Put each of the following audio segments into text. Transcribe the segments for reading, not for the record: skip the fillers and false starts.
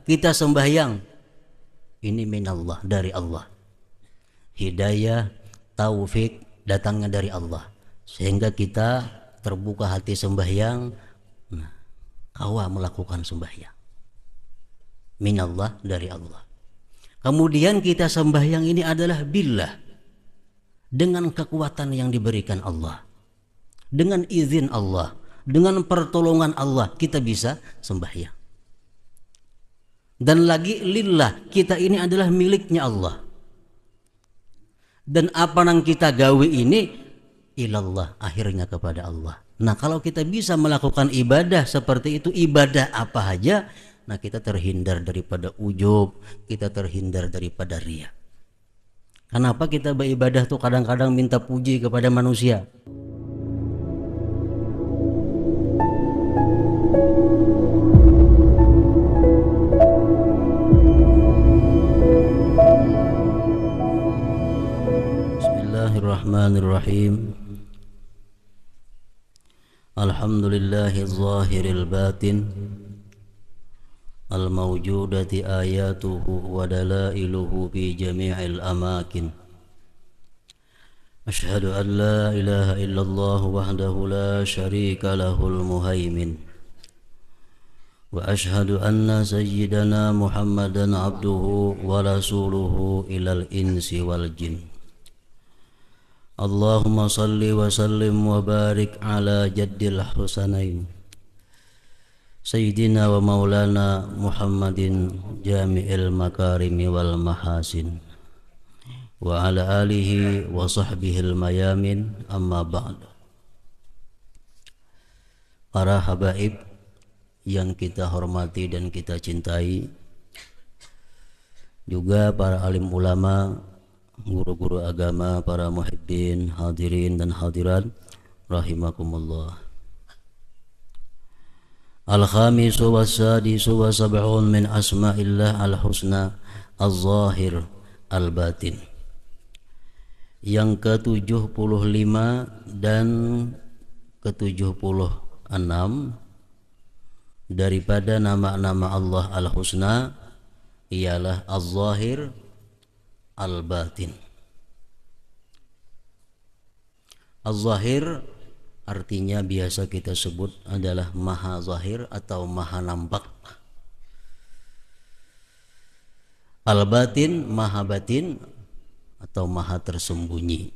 kita sembahyang, ini minallah, dari Allah. Hidayah, taufik datangnya dari Allah, sehingga kita terbuka hati sembahyang. Nah, kawa melakukan sembahyang, minallah, dari Allah. Kemudian kita sembahyang ini adalah billah, dengan kekuatan yang diberikan Allah, dengan izin Allah, dengan pertolongan Allah kita bisa sembahyang. Dan lagi lillah, kita ini adalah miliknya Allah. Dan apa yang kita gawe ini ilallah, akhirnya kepada Allah. Nah, kalau kita bisa melakukan ibadah seperti itu, ibadah apa aja, nah kita terhindar daripada ujub, kita terhindar daripada riya. Kenapa kita beribadah tuh kadang-kadang minta puji kepada manusia? Bismillahirrahmanirrahim. Alhamdulillahi zahiril batin, al-mawjudati ayatuhu wa dalailuhu fi jami'il amakin. Ashhadu an la ilaha illallah wahdahu la syarika lahul muhaimin. Wa ashhadu anna sayyidana Muhammadan abduhu wa rasuluhu ilal insi wal jin. Allahumma salli wa sallim wa barik ala jaddil husanain Sayyidina wa maulana Muhammadin jami'il makarimi wal mahasin wa ala alihi wa sahbihil mayamin, amma ba'd. Para habaib yang kita hormati dan kita cintai, juga para alim ulama, guru-guru agama, para muhibbin, hadirin dan hadirat rahimakumullah. Al-khamisu was-sadisu wa sab'un min asma'illah al-husna az-zahir al-batin. Yang ke-75 dan ke-76 daripada nama-nama Allah al-husna ialah az-zahir al-batin. Az-zahir artinya biasa kita sebut adalah maha zahir atau maha nampak. Al-batin maha batin atau maha tersembunyi.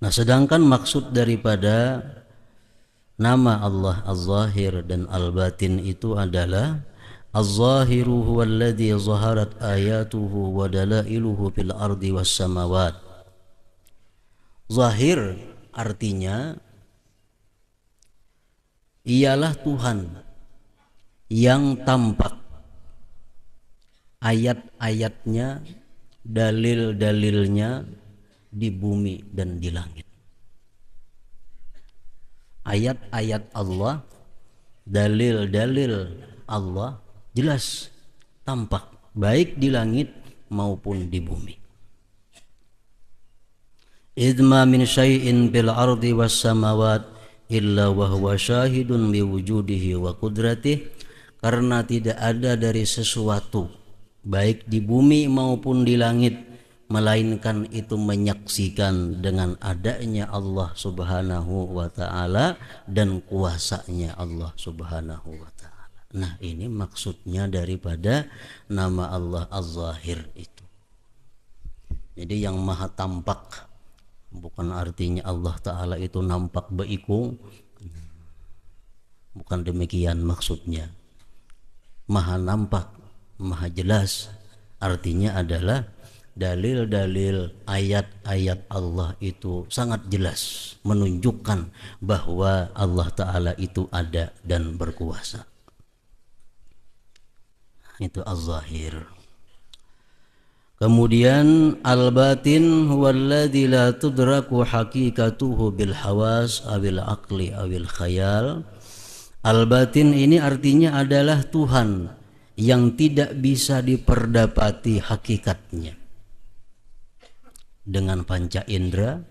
Nah, sedangkan maksud daripada nama Allah Az-Zahir dan Al-Batin itu adalah Az-Zahiru huwallazi zaharat ayatuhu wa dalailuhu fil ardi was samawat. Zahir artinya ialah Tuhan yang tampak, ayat-ayatnya, dalil-dalilnya di bumi dan di langit. Ayat-ayat Allah, dalil-dalil Allah jelas tampak baik di langit maupun di bumi. Idma min syai'in bil ardi was samawat illa wa huwa syahidun bi wujudihi wa qudratihi, karena tidak ada dari sesuatu baik di bumi maupun di langit melainkan itu menyaksikan dengan adanya Allah Subhanahu wa ta'ala dan kuasanya Allah Subhanahu wa ta'ala. Nah, ini maksudnya daripada nama Allah Az-Zahir itu. Jadi yang maha tampak, bukan artinya Allah Ta'ala itu nampak beikung, bukan demikian maksudnya. Maha nampak, maha jelas, artinya adalah dalil-dalil ayat-ayat Allah itu sangat jelas menunjukkan bahwa Allah Ta'ala itu ada dan berkuasa. Itu Az-Zahir. Kemudian Al-Batin huwallazi la tudraku haqiqatuhu bil hawas awil aqli awil khayal. Al-Batin ini artinya adalah Tuhan yang tidak bisa diperdapati hakikatnya dengan panca indera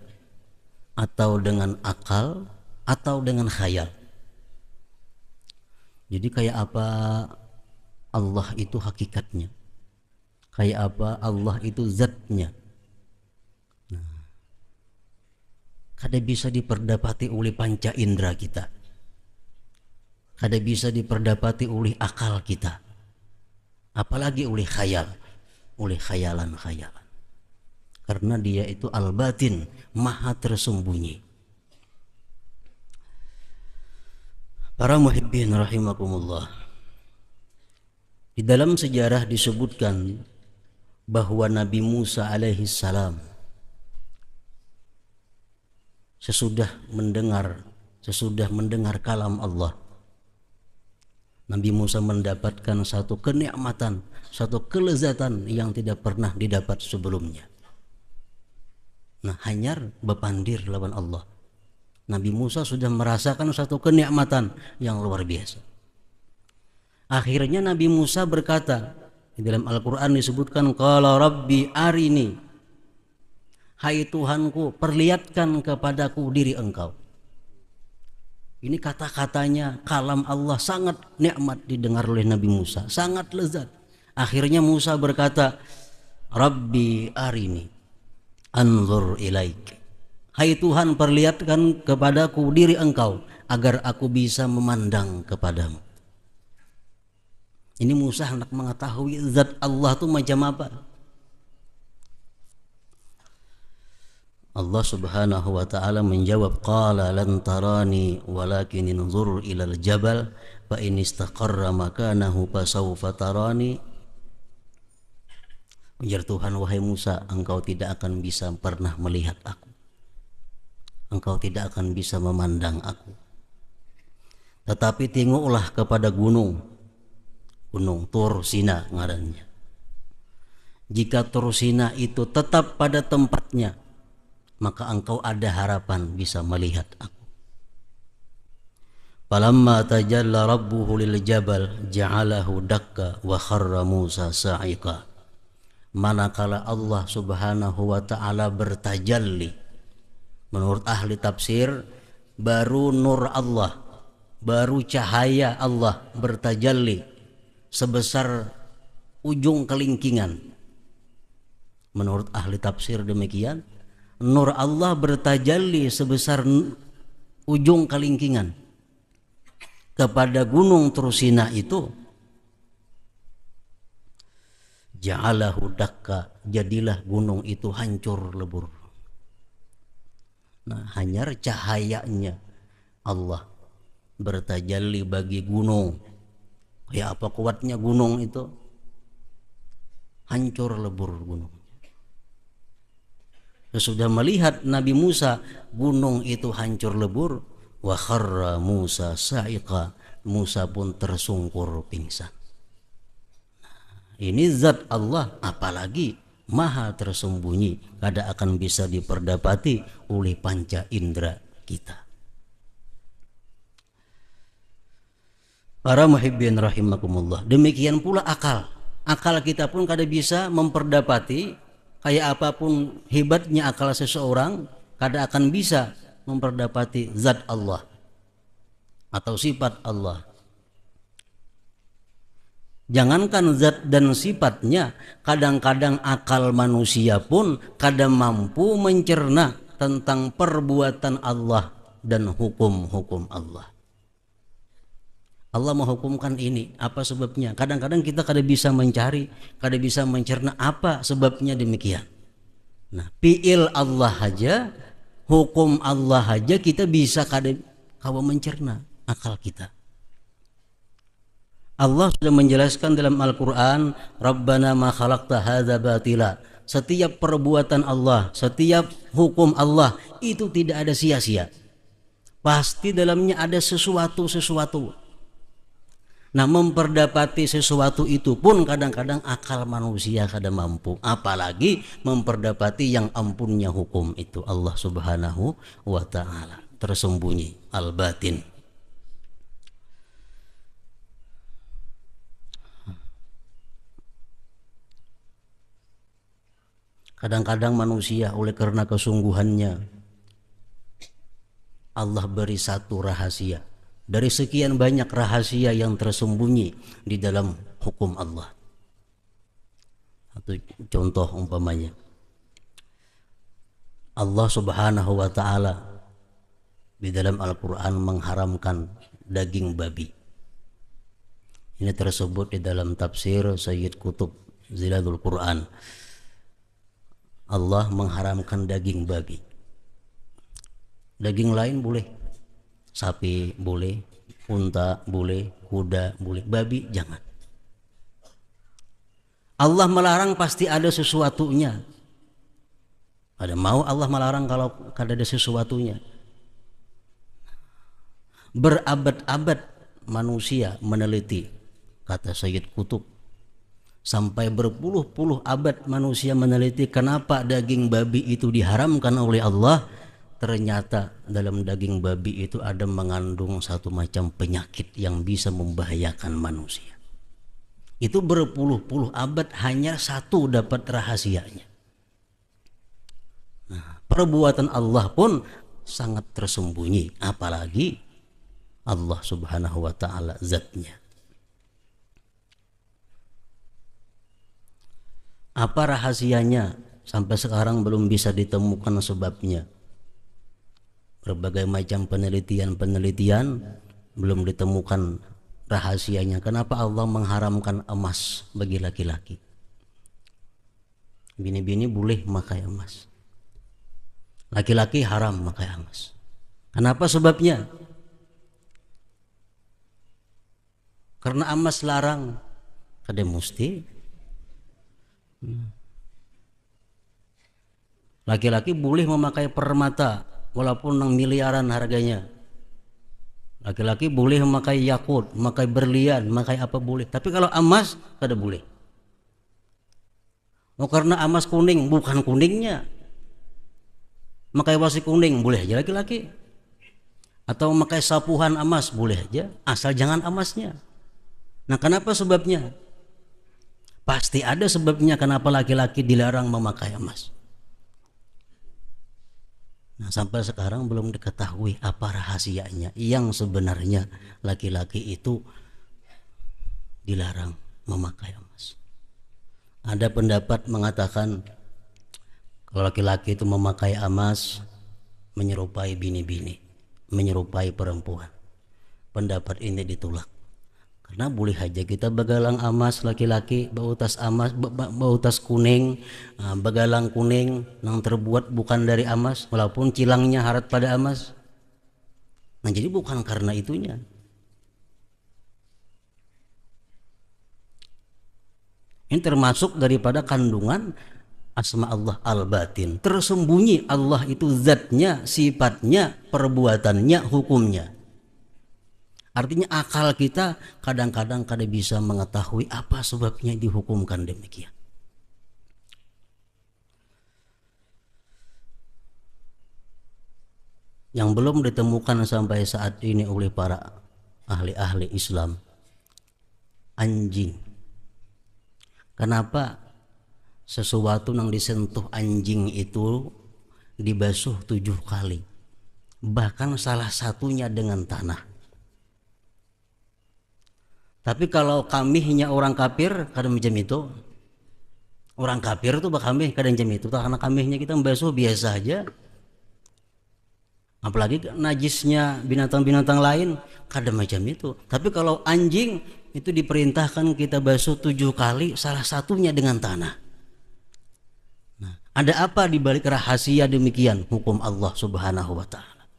atau dengan akal atau dengan khayal. Jadi kayak apa Allah itu hakikatnya, kayak apa Allah itu zatnya. Kada bisa diperdapati oleh panca indera kita, kada bisa diperdapati oleh akal kita, apalagi oleh khayal, oleh khayalan-khayalan. Karena dia itu al-batin, maha tersembunyi. Para muhibbin rahimakumullah, di dalam sejarah disebutkan bahwa Nabi Musa alaihi salam sesudah mendengar kalam Allah, Nabi Musa mendapatkan satu kenikmatan, satu kelezatan yang tidak pernah didapat sebelumnya. Nah, hanyar bepandir lawan Allah. Nabi Musa sudah merasakan satu kenikmatan yang luar biasa. Akhirnya Nabi Musa berkata, di dalam Al-Quran disebutkan, qala rabbi arini, hai Tuhanku, perlihatkan kepadaku diri engkau. Ini kata-katanya kalam Allah sangat nikmat didengar oleh Nabi Musa, sangat lezat. Akhirnya Musa berkata, rabbi arini anzur ilaik, hai Tuhan, perlihatkan kepadaku diri engkau agar aku bisa memandang kepadamu. Ini Musa hendak mengetahui zat Allah itu macam apa. Allah Subhanahu wa taala menjawab, qala lan tarani walakin inzur ilal jabal fa in istaqarra makanahu fasawfa tarani. Ujar Tuhan, wahai Musa, engkau tidak akan bisa pernah melihat aku, engkau tidak akan bisa memandang aku, tetapi tengoklah kepada gunung Tur Sina ngarannya. Jika Tur Sina itu tetap pada tempatnya, maka engkau ada harapan bisa melihat aku. Falamma tajalla rabbuhu lil jabal ja'alahu dakka wa kharra Musa sa'iqa. Manakala Allah Subhanahu wa taala bertajalli, menurut ahli tafsir, baru nur Allah, baru cahaya Allah bertajalli sebesar ujung kelingkingan. Menurut ahli tafsir demikian, nur Allah bertajalli sebesar ujung kelingkingan kepada gunung Tur Sina itu. Ja'alahu dakka, jadilah gunung itu hancur lebur. Nah, hanyar cahayanya Allah bertajalli bagi gunung. Ya, apa kuatnya gunung itu? Hancur lebur gunung. Sesudah melihat Nabi Musa gunung itu hancur lebur, wa kharra Musa sa'iqa, Musa pun tersungkur pingsan. Ini zat Allah, apalagi maha tersembunyi, kada akan bisa diperdapati oleh panca indera kita. Para muhibbin rahimakumullah, demikian pula akal. Akal kita pun kada bisa memperdapati, kayak apapun hebatnya akal seseorang, kada akan bisa memperdapati zat Allah atau sifat Allah. Jangankan zat dan sifatnya, kadang-kadang akal manusia pun kada mampu mencerna tentang perbuatan Allah dan hukum-hukum Allah. Allah menghukumkan ini, apa sebabnya? Kadang-kadang kita kada bisa mencari, kada bisa mencerna apa sebabnya demikian. Nah, fi'il Allah aja, hukum Allah aja kita bisa kada kawa mencerna akal kita. Allah sudah menjelaskan dalam Al-Quran, Rabbana ma khalaqta hadza batila. Setiap perbuatan Allah, setiap hukum Allah itu tidak ada sia-sia. Pasti dalamnya ada sesuatu. Nah, memperdapati sesuatu itu pun kadang-kadang akal manusia kada mampu, apalagi memperdapati yang ampunnya hukum itu Allah Subhanahu wa ta'ala, tersembunyi, al-batin. Kadang-kadang manusia oleh karena kesungguhannya, Allah beri satu rahasia dari sekian banyak rahasia yang tersembunyi di dalam hukum Allah. Satu contoh umpamanya, Allah Subhanahu wa taala di dalam Al-Qur'an mengharamkan daging babi. Ini tersebut di dalam tafsir Sayyid Qutb Zilalul Quran. Allah mengharamkan daging babi. Daging lain boleh, sapi boleh, unta boleh, kuda boleh, babi jangan. Allah melarang pasti ada sesuatunya. Ada mau Allah melarang kalau ada sesuatunya. Berabad-abad manusia meneliti, kata Sayyid Qutb, sampai berpuluh-puluh abad manusia meneliti kenapa daging babi itu diharamkan oleh Allah. Ternyata dalam daging babi itu ada mengandung satu macam penyakit yang bisa membahayakan manusia. Itu berpuluh-puluh abad hanya satu dapat rahasianya. Nah, perbuatan Allah pun sangat tersembunyi, apalagi Allah Subhanahu wa taala zatnya. Apa rahasianya? Sampai sekarang belum bisa ditemukan sebabnya. Berbagai macam penelitian belum ditemukan rahasianya. Kenapa Allah mengharamkan emas bagi laki-laki? Bini-bini boleh memakai emas, laki-laki haram memakai emas. Kenapa sebabnya? Karena emas larang, kada mesti. Laki-laki boleh memakai permata walaupun 6 miliaran harganya. Laki-laki boleh memakai yakut, memakai berlian, memakai apa boleh. Tapi kalau emas kada boleh. Oh, karena emas kuning, bukan kuningnya. Memakai wasi kuning boleh aja laki-laki. Atau memakai sapuhan emas boleh aja, asal jangan emasnya. Nah, kenapa sebabnya? Pasti ada sebabnya kenapa laki-laki dilarang memakai emas. Nah, sampai sekarang belum diketahui apa rahasianya yang sebenarnya laki-laki itu dilarang memakai emas. Ada pendapat mengatakan kalau laki-laki itu memakai emas menyerupai bini-bini, menyerupai perempuan. Pendapat ini ditolak. Karena boleh aja kita begalang emas laki-laki, bautas emas, bautas kuning, begalang kuning yang terbuat bukan dari emas, walaupun cilangnya harat pada emas. Nah, jadi bukan karena itunya. Ini termasuk daripada kandungan asma Allah al-batin. Tersembunyi Allah itu zatnya, sifatnya, perbuatannya, hukumnya. Artinya akal kita kadang-kadang kada bisa mengetahui apa sebabnya dihukumkan demikian. Yang belum ditemukan sampai saat ini oleh para ahli-ahli Islam, anjing. Kenapa sesuatu yang disentuh anjing itu dibasuh 7 kali? Bahkan salah satunya dengan tanah. Tapi kalau kamihnya orang kafir kadang macam itu. Orang kafir tuh kamih kadang macam itu. Karena kamihnya kita membasuh biasa aja. Apalagi najisnya binatang-binatang lain kadang macam itu. Tapi kalau anjing itu diperintahkan kita basuh 7 kali, salah satunya dengan tanah. Nah, ada apa di balik rahasia demikian hukum Allah Subhanahu wa taala?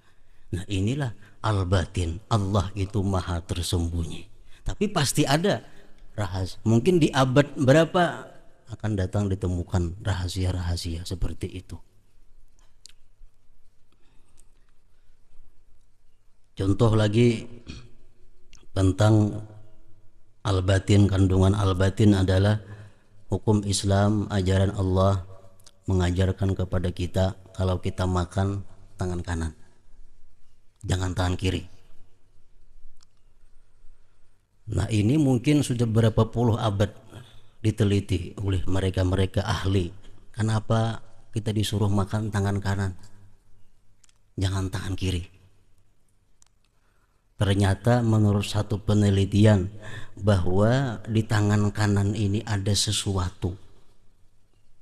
Nah, inilah al-batin. Allah itu maha tersembunyi. Tapi pasti ada rahasia. Mungkin di abad berapa akan datang ditemukan rahasia-rahasia seperti itu. Contoh lagi tentang al-batin, kandungan al-batin adalah hukum Islam, ajaran Allah mengajarkan kepada kita kalau kita makan tangan kanan, jangan tangan kiri. Nah, ini mungkin sudah berapa puluh abad diteliti oleh mereka-mereka ahli. Kenapa kita disuruh makan tangan kanan, jangan tangan kiri? Ternyata menurut satu penelitian bahwa di tangan kanan ini ada sesuatu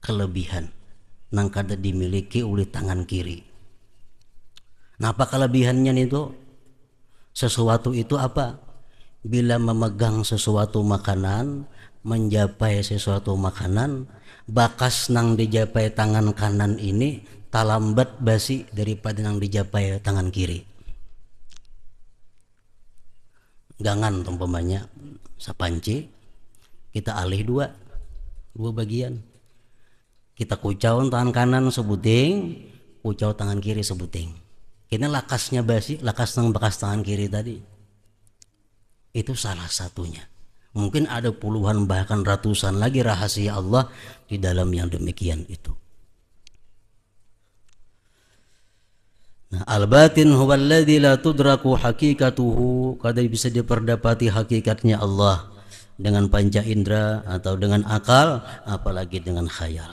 kelebihan yang kada dimiliki oleh tangan kiri. Nah, apa kelebihannya itu? Sesuatu itu apa? Bila memegang sesuatu makanan, menjapai sesuatu makanan, bakas nang dijapai tangan kanan ini talambat basi daripada nang dijapai tangan kiri. Gangan umpamanya sapanci, kita alih dua bagian. Kita kucau tangan kanan sebuting, kucau tangan kiri sebuting. Kini lakasnya basi, lakas nang bekas tangan kiri tadi. Itu salah satunya. Mungkin ada puluhan bahkan ratusan lagi rahasia Allah di dalam yang demikian itu. Nah, al-batin huwa alladhi la tudraku hakikatuhu, kada bisa diperdapati hakikatnya Allah dengan panca indera atau dengan akal, apalagi dengan khayal.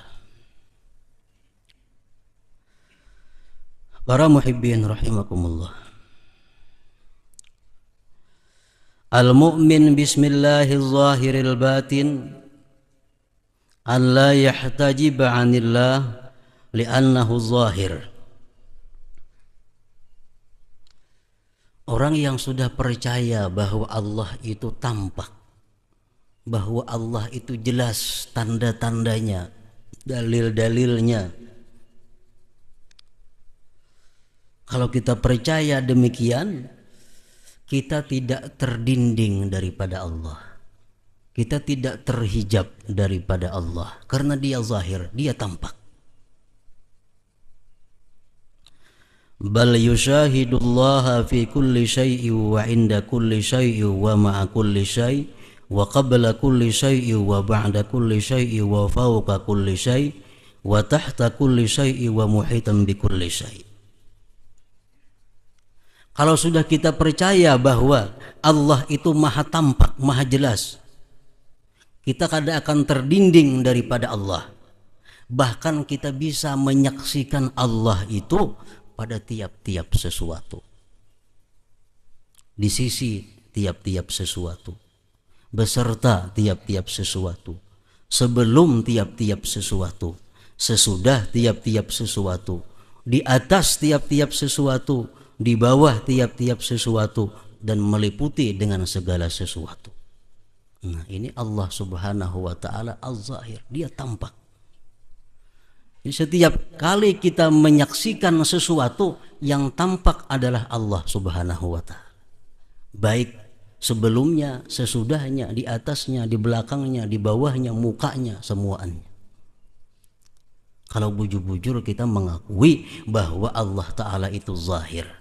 Para muhibbin rahimakumullah. Al-mu'min bismillahil zahiril batin an la yahtajib 'anillah li'annahu zahir. Orang yang sudah percaya bahwa Allah itu tampak, bahwa Allah itu jelas tanda-tandanya, dalil-dalilnya. Kalau kita percaya demikian, kita tidak terdinding daripada Allah. Kita tidak terhijab daripada Allah karena Dia zahir, Dia tampak. Bal yushahidullaha fi kulli syai'in wa 'inda kulli syai'in wa ma'a kulli syai' wa qabla kulli syai'in wa ba'da kulli syai'in wa fawqa kulli syai' wa tahta kulli syai'in wa muhitan bi kulli syai'. Kalau sudah kita percaya bahwa Allah itu maha tampak, maha jelas, kita kada akan terdinding daripada Allah. Bahkan kita bisa menyaksikan Allah itu pada tiap-tiap sesuatu, di sisi tiap-tiap sesuatu, beserta tiap-tiap sesuatu, sebelum tiap-tiap sesuatu, sesudah tiap-tiap sesuatu, di atas tiap-tiap sesuatu, di bawah tiap-tiap sesuatu, dan meliputi dengan segala sesuatu. Nah, ini Allah subhanahu wa ta'ala al-zahir, Dia tampak. Setiap kali kita menyaksikan sesuatu, yang tampak adalah Allah subhanahu wa ta'ala. Baik sebelumnya, sesudahnya, di atasnya, di belakangnya, di bawahnya, mukanya, semuanya. Kalau bujur-bujur kita mengakui bahwa Allah ta'ala itu zahir.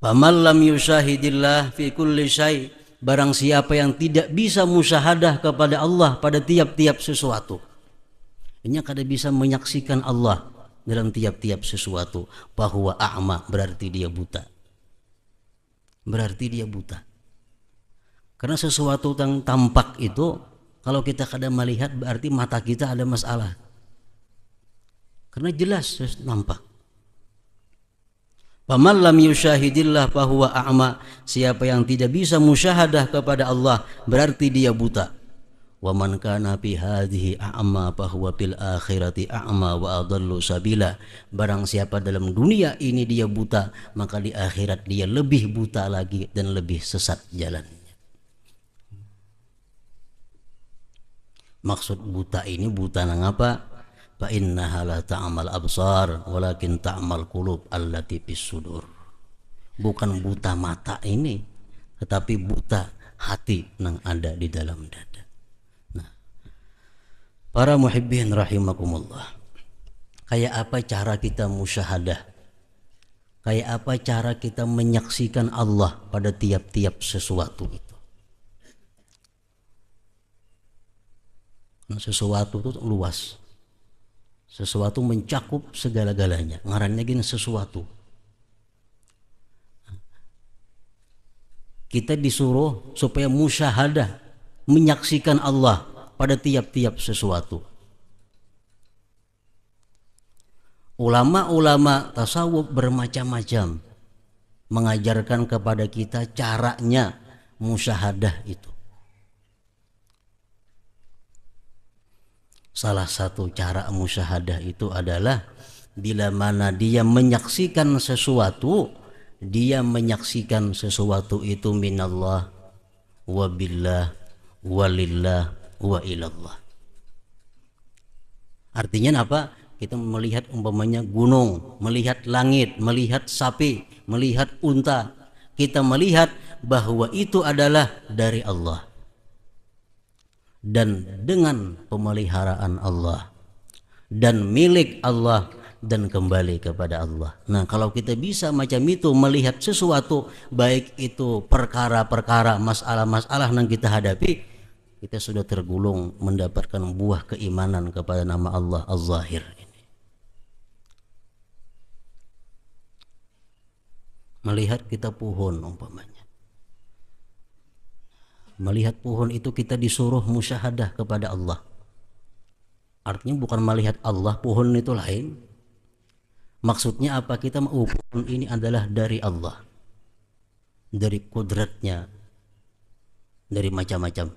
Faman lam yushahidillah fi kulli syai', barang siapa yang tidak bisa musyahadah kepada Allah pada tiap-tiap sesuatu, ini kada bisa menyaksikan Allah dalam tiap-tiap sesuatu, bahwa a'ma, berarti dia buta. Berarti dia buta. Karena sesuatu yang tampak itu, kalau kita kada melihat, berarti mata kita ada masalah. Karena jelas nampak. Faman lam yushahidillah fahuwa a'ma, siapa yang tidak bisa musyahadah kepada Allah, berarti dia buta. Wa man kana fi hadhihi a'ma fahuwa fil akhirati a'ma wa adallu sabila, barang siapa dalam dunia ini dia buta, maka di akhirat dia lebih buta lagi dan lebih sesat jalannya. Maksud buta ini buta nang apa? Fa innaha la ta'mal absar walakin ta'mal qulub allati fis sudur. Bukan buta mata ini, tetapi buta hati yang ada di dalam dada. Nah, para muhibbin rahimakumullah, kayak apa cara kita musyahadah? Kayak apa cara kita menyaksikan Allah pada tiap-tiap sesuatu itu? Nah, sesuatu itu luas. Sesuatu mencakup segala-galanya. Ngarannya gini, sesuatu. Kita disuruh supaya musyahadah, menyaksikan Allah pada tiap-tiap sesuatu. Ulama-ulama tasawuf bermacam-macam mengajarkan kepada kita caranya musyahadah itu. Salah satu cara musyahadah itu adalah bila mana dia menyaksikan sesuatu, dia menyaksikan sesuatu itu minallah wa billah walillah wa ilallah. Artinya apa? Kita melihat umpamanya gunung, melihat langit, melihat sapi, melihat unta. Kita melihat bahwa itu adalah dari Allah dan dengan pemeliharaan Allah dan milik Allah dan kembali kepada Allah. Nah, kalau kita bisa macam itu melihat sesuatu, baik itu perkara-perkara, masalah-masalah yang kita hadapi, kita sudah tergolong mendapatkan buah keimanan kepada nama Allah Az-Zahir. Melihat kita pohon umpamanya, melihat pohon itu kita disuruh musyahadah kepada Allah. Artinya bukan melihat Allah, pohon itu lain. Maksudnya apa? Kita mau pohon ini adalah dari Allah, dari kudratnya, dari macam-macam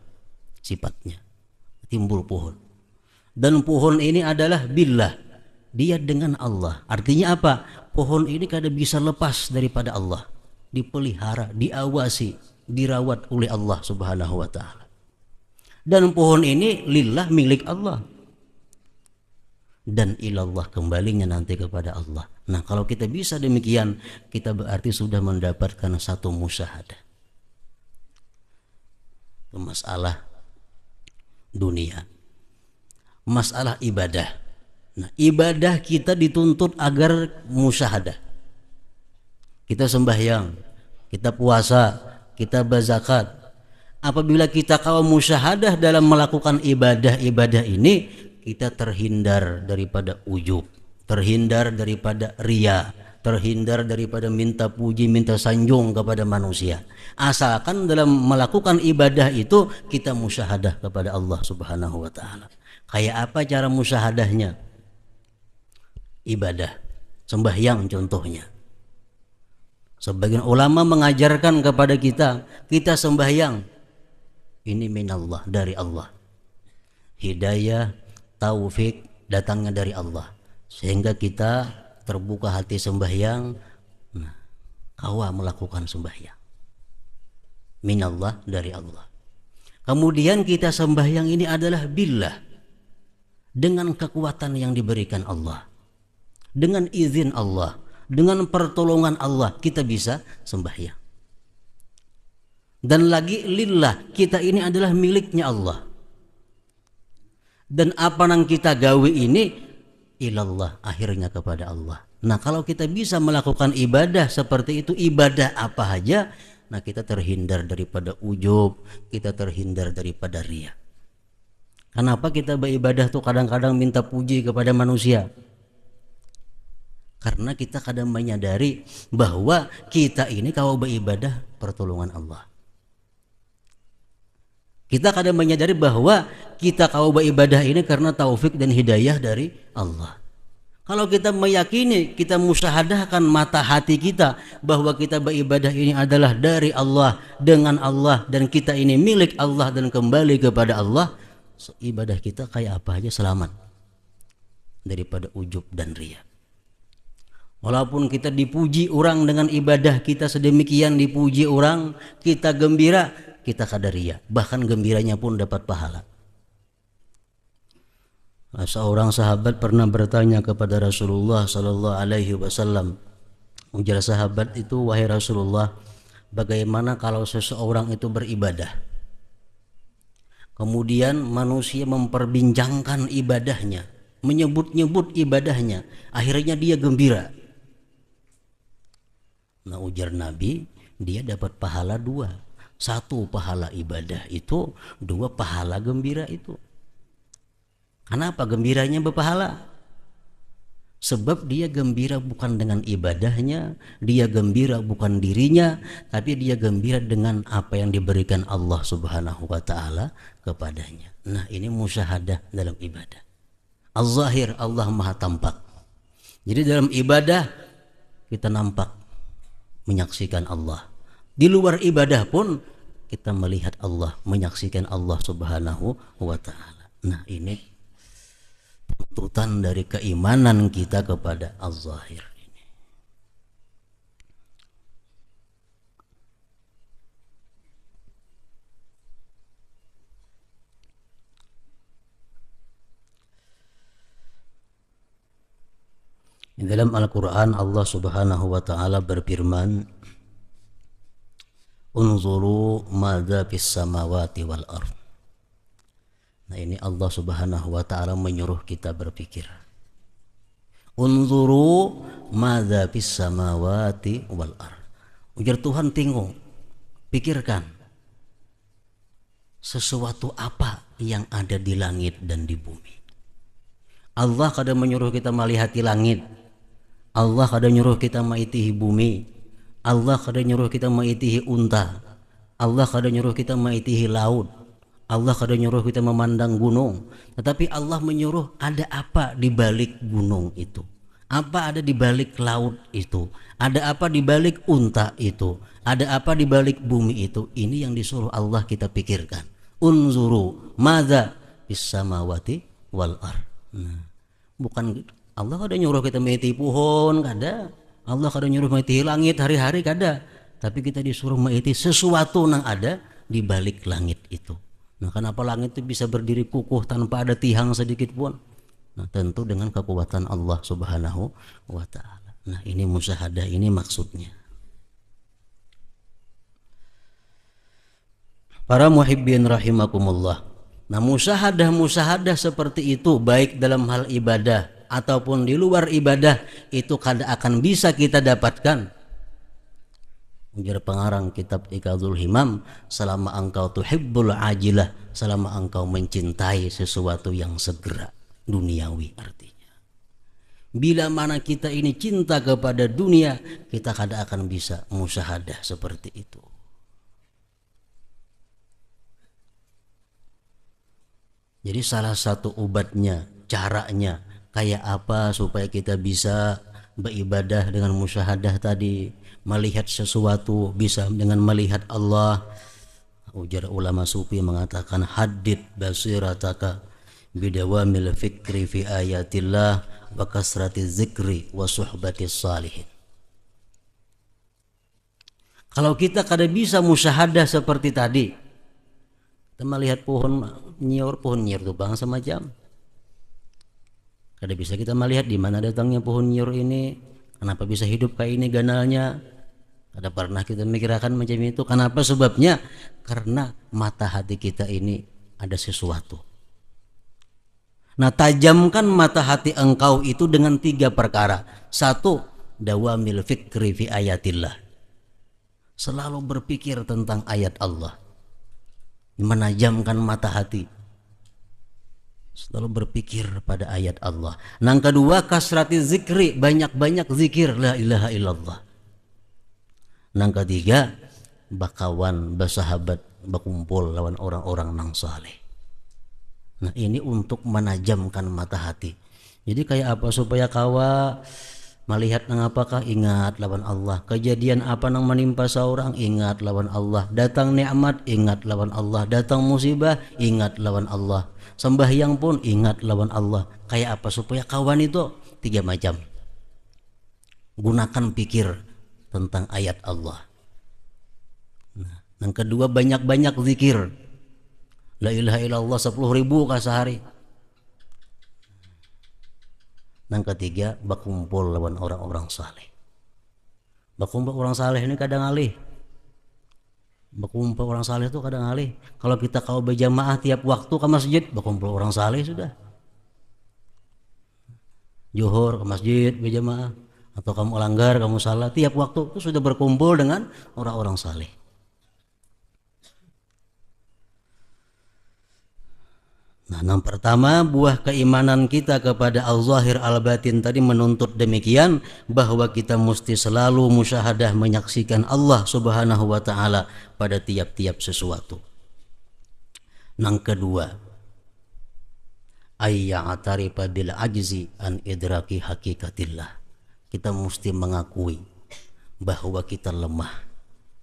sifatnya timbul pohon. Dan pohon ini adalah billah, dia dengan Allah. Artinya apa? Pohon ini kada bisa lepas daripada Allah, dipelihara, diawasi, dirawat oleh Allah Subhanahu wa ta'ala. Dan pohon ini lillah, milik Allah, dan ilallah, kembalinya nanti kepada Allah. Nah, kalau kita bisa demikian, kita berarti sudah mendapatkan satu musyahadah. Masalah dunia, masalah ibadah. Nah, ibadah kita dituntut agar musyahadah. Kita sembahyang, kita puasa, kita berzakat. Apabila kita kaum musyahadah dalam melakukan ibadah-ibadah ini, kita terhindar daripada ujub, terhindar daripada riya, terhindar daripada minta puji, minta sanjung kepada manusia. Asalkan dalam melakukan ibadah itu kita musyahadah kepada Allah Subhanahu wa ta'ala. Kayak apa cara musyahadahnya? Ibadah, sembahyang contohnya. Sebagian ulama mengajarkan kepada kita sembahyang ini minallah, dari Allah. Hidayah, taufik datangnya dari Allah, sehingga kita terbuka hati sembahyang. Nah, kawa melakukan sembahyang minallah, dari Allah. Kemudian kita sembahyang ini adalah billah, dengan kekuatan yang diberikan Allah, dengan izin Allah, dengan pertolongan Allah kita bisa sembahyang. Dan lagi lillah, kita ini adalah miliknya Allah. Dan apa yang kita gawe ini ilallah, akhirnya kepada Allah. Nah, kalau kita bisa melakukan ibadah seperti itu, ibadah apa saja, nah kita terhindar daripada ujub, kita terhindar daripada riya. Kenapa kita beribadah tuh kadang-kadang minta puji kepada manusia? Karena kita kadang menyadari bahwa kita ini kalau beribadah pertolongan Allah. Kita kadang menyadari bahwa kita kalau beribadah ini karena taufik dan hidayah dari Allah. Kalau kita meyakini, kita musyahadahkan mata hati kita bahwa kita beribadah ini adalah dari Allah, dengan Allah, dan kita ini milik Allah dan kembali kepada Allah, ibadah kita kayak apa aja selamat daripada ujub dan riya. Walaupun kita dipuji orang dengan ibadah kita sedemikian, dipuji orang, kita gembira, kita kada riya, bahkan gembiranya pun dapat pahala. Seorang sahabat pernah bertanya kepada Rasulullah sallallahu alaihi wasallam. Ujar sahabat itu, wahai Rasulullah, bagaimana kalau seseorang itu beribadah, kemudian manusia memperbincangkan ibadahnya, menyebut-nyebut ibadahnya, akhirnya dia gembira. Nah, ujar Nabi, dia dapat pahala dua. Satu pahala ibadah itu, dua pahala gembira itu. Kenapa gembiranya berpahala? Sebab dia gembira bukan dengan ibadahnya, dia gembira bukan dirinya, tapi dia gembira dengan apa yang diberikan Allah Subhanahu wa ta'ala kepadanya. Nah, ini musyahadah dalam ibadah. Az-Zahir, Allah Maha Tampak. Jadi dalam ibadah kita nampak menyaksikan Allah. Di luar ibadah pun kita melihat Allah, menyaksikan Allah Subhanahu wa taala. Nah, ini tuntutan dari keimanan kita kepada Az-Zahir ini. Di dalam Al-Quran Allah Subhanahu wa ta'ala berfirman, unzuru madza fis samawati wal ardh. Nah, ini Allah Subhanahu wa ta'ala menyuruh kita berpikir. Unzuru madza fis samawati wal ardh. Ujar Tuhan, tengok, pikirkan sesuatu apa yang ada di langit dan di bumi. Allah kadang menyuruh kita melihat langit, Allah kadang nyuruh kita maitihi bumi, Allah kadang nyuruh kita maitihi unta, Allah kadang nyuruh kita maitihi laut, Allah kadang nyuruh kita memandang gunung. Tetapi Allah menyuruh ada apa di balik gunung itu, apa ada di balik laut itu, ada apa di balik unta itu, ada apa di balik bumi itu. Ini yang disuruh Allah kita pikirkan. Unzuru madza fis samawati wal ardh. Nah, bukan Allah kadang nyuruh kita maitihi pohon, kada. Allah kadang nyuruh maitihi langit hari-hari, kada. Tapi kita disuruh maitihi sesuatu yang ada di balik langit itu. Nah, kenapa langit itu bisa berdiri kukuh tanpa ada tiang sedikit pun? Nah, tentu dengan kekuatan Allah Subhanahu wa ta'ala. Nah, ini musyahadah, ini maksudnya. Para muhibbin rahimakumullah. Nah, musyahadah seperti itu baik dalam hal ibadah ataupun di luar ibadah itu kada akan bisa kita dapatkan. Ujar pengarang kitab Iqadul Himam, selama engkau tuhibbul ajilah, selama engkau mencintai sesuatu yang segera, duniawi artinya. Bila mana kita ini cinta kepada dunia, kita kada akan bisa musyahadah seperti itu. Jadi salah satu obatnya, caranya kayak apa supaya kita bisa beribadah dengan musyahadah tadi, melihat sesuatu bisa dengan melihat Allah. Ujar ulama sufi mengatakan, haddid basirataka bidawamil fikri fi ayatillah wa kasrati zikri wa suhbatis salihin. Kalau kita kada bisa musyahadah seperti tadi, kita melihat pohon nyiur itu bangsa macam, kada bisa kita melihat di mana datangnya pohon nyiur ini, kenapa bisa hidup kayak ini ganalnya. Kada pernah kita mikirkan macam itu. Kenapa sebabnya? Karena mata hati kita ini ada sesuatu. Nah, tajamkan mata hati engkau itu dengan 3 perkara. 1, dawamil fikri fi ayatillah. Selalu berpikir tentang ayat Allah. Menajamkan mata hati, selalu berpikir pada ayat Allah. Yang kedua, kasrati zikri, banyak-banyak zikir la ilaha illallah. Yang ketiga, bakawan, bersahabat, berkumpul lawan orang-orang nang saleh. Nah, ini untuk menajamkan mata hati. Jadi kayak apa supaya kawa melihat nang apakah, ingat lawan Allah. Kejadian apa nang menimpa seorang, ingat lawan Allah. Datang nikmat, ingat lawan Allah. Datang musibah, ingat lawan Allah. Sembahyang pun ingat lawan Allah. Kayak apa supaya kawan itu 3 macam. Gunakan pikir tentang ayat Allah. Nah, yang kedua, banyak-banyak zikir. La ilaha illallah 10.000 kah sehari. Yang ketiga, berkumpul lawan orang-orang saleh. Berkumpul orang saleh ini kadang alih. Berkumpul orang saleh itu kadang alih. Kalau kita kau berjamaah tiap waktu ke masjid, berkumpul orang saleh sudah. Zuhur ke masjid berjamaah, atau kamu langgar, kamu salah, tiap waktu itu sudah berkumpul dengan orang-orang saleh. Nah, yang pertama, buah keimanan kita kepada Al-Zahir Al-Batin tadi menuntut demikian, bahwa kita mesti selalu musyahadah menyaksikan Allah Subhanahu wa ta'ala pada tiap-tiap sesuatu. Yang kedua, ayya'tarifa bil ajzi an idraki hakikatillah. kita mesti mengakui bahwa kita lemah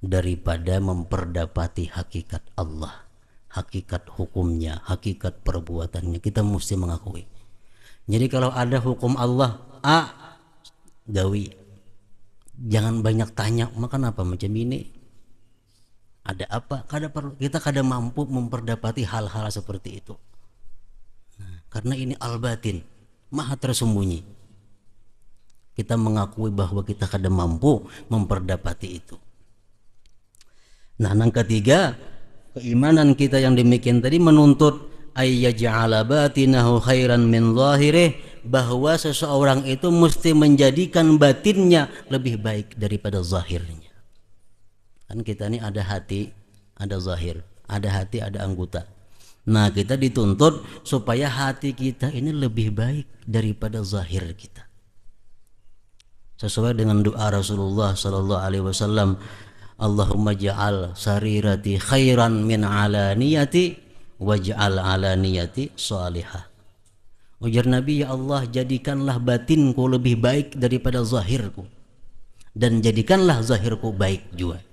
daripada memperdapati hakikat Allah, hakikat hukumnya, hakikat perbuatannya. Kita mesti mengakui. Jadi kalau ada hukum Allah A, gawi, jangan banyak tanya makan apa macam ini, ada apa, kita kada mampu memperdapati hal-hal seperti itu. Nah, karena ini al-batin, maha tersembunyi. Kita mengakui bahwa kita kada mampu memperdapati itu. Nah, yang ketiga, keimanan kita yang demikian tadi menuntut ayyaj'ala batinahu khairan min zahirih, bahwa seseorang itu mesti menjadikan batinnya lebih baik daripada zahirnya. Kan kita ini ada hati, ada zahir, ada hati, ada anggota. Nah, kita dituntut supaya hati kita ini lebih baik daripada zahir kita. Sesuai dengan doa Rasulullah sallallahu alaihi wasallam, Allahumma ja'al sarirati khairan min alaniyati waj'al alaniyati salihah. Ujar Nabi, ya Allah, jadikanlah batinku lebih baik daripada zahirku, dan jadikanlah zahirku baik juga.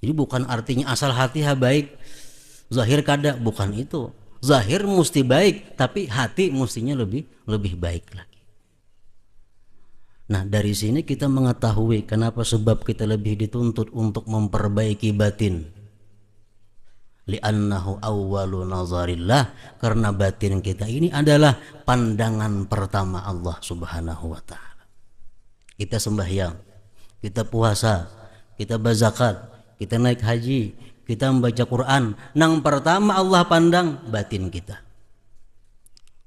Jadi bukan artinya asal hati baik, zahir kada, bukan itu. Zahir mesti baik, tapi hati mestinya lebih baik lagi. Nah, dari sini kita mengetahui kenapa sebab kita lebih dituntut untuk memperbaiki batin. Li'annahu awwalu nazarillah, karena batin kita ini adalah pandangan pertama Allah Subhanahu wa ta'ala. Kita sembahyang, kita puasa, kita berzakat, kita naik haji, kita membaca Quran, nang pertama Allah pandang batin kita.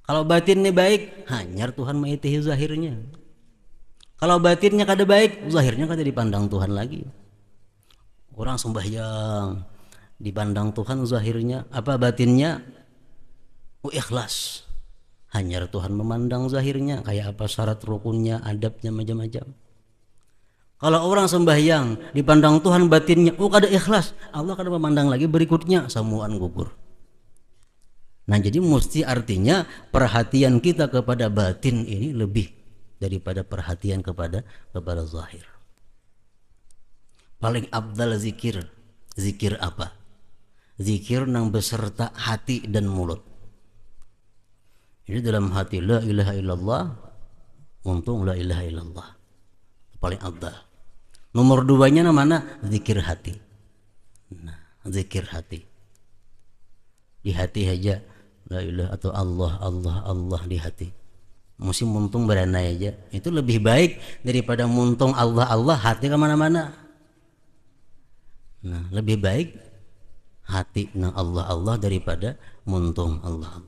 Kalau batinnya baik, hanyar Tuhan mengitihi zahirnya. Kalau batinnya kada baik, zahirnya kada dipandang Tuhan lagi. Orang sembahyang dipandang Tuhan zahirnya, apa batinnya ikhlas. Hanya Tuhan memandang zahirnya, kayak apa syarat rukunnya, adabnya, macam-macam. Kalau orang sembahyang dipandang Tuhan batinnya, kada ikhlas, Allah kada memandang lagi berikutnya, samuan gugur. Nah, jadi mesti artinya perhatian kita kepada batin ini lebih daripada perhatian kepada zahir. Paling abdal zikir apa? Zikir nang beserta hati dan mulut. Jadi dalam hati la ilaha illallah, untung la ilaha illallah, paling abdal. Nomor 2-nya mana? Zikir hati. Nah, zikir hati. Di hati aja la ilaha atau Allah di hati. Mesti muntung beranai aja, itu lebih baik daripada muntung Allah hati kemana-mana. Nah, lebih baik hati nang Allah daripada muntung Allah.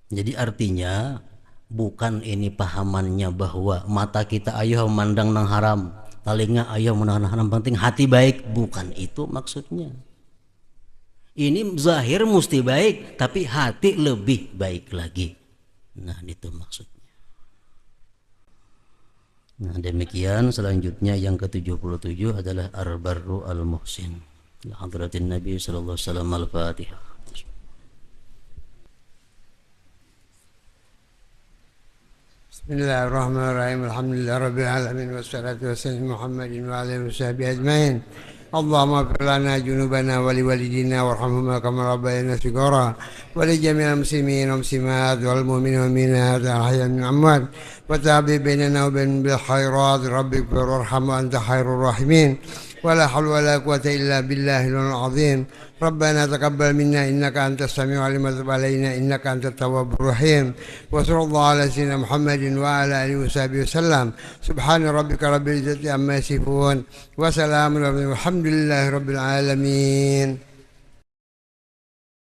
Jadi artinya bukan ini pahamannya bahwa mata kita ayo memandang nang haram, telinga ayo menahan haram, penting hati baik, bukan itu maksudnya. Ini zahir mesti baik, tapi hati lebih baik lagi. Nah, itu maksudnya. Nah, demikian. Selanjutnya yang ke-77 adalah Ar-Barru Al-Muhsin. Hadratin Nabi sallallahu alaihi wasallam. Al-Fatihah. Bismillahirrahmanirrahim. Alhamdulillah rabbil alamin, wassalatu wassalamu Muhammadin wa alihi washabihi ajmain. اللهم اغفر لنا جنوبنا ولوالدينا وارحمهما كما ربيانا صغارا ولجميع المسلمين والمسلمات والمؤمنين والمؤمنات الأحياء من الأموات وتابع بيننا وبين بالخيرات ربك وارحم وأنت خير الراحمين ولا حول ولا قوة إلا بالله العظيم ربنا تقبل منا إنك أنت السميع العليم وتب علينا إنك أنت التواب الرحيم وصلى الله على سيدنا محمد وعلى آله وصحبه وسلم سبحان ربك رب العزة عما يصفون وسلام على المرسلين والحمد لله رب العالمين.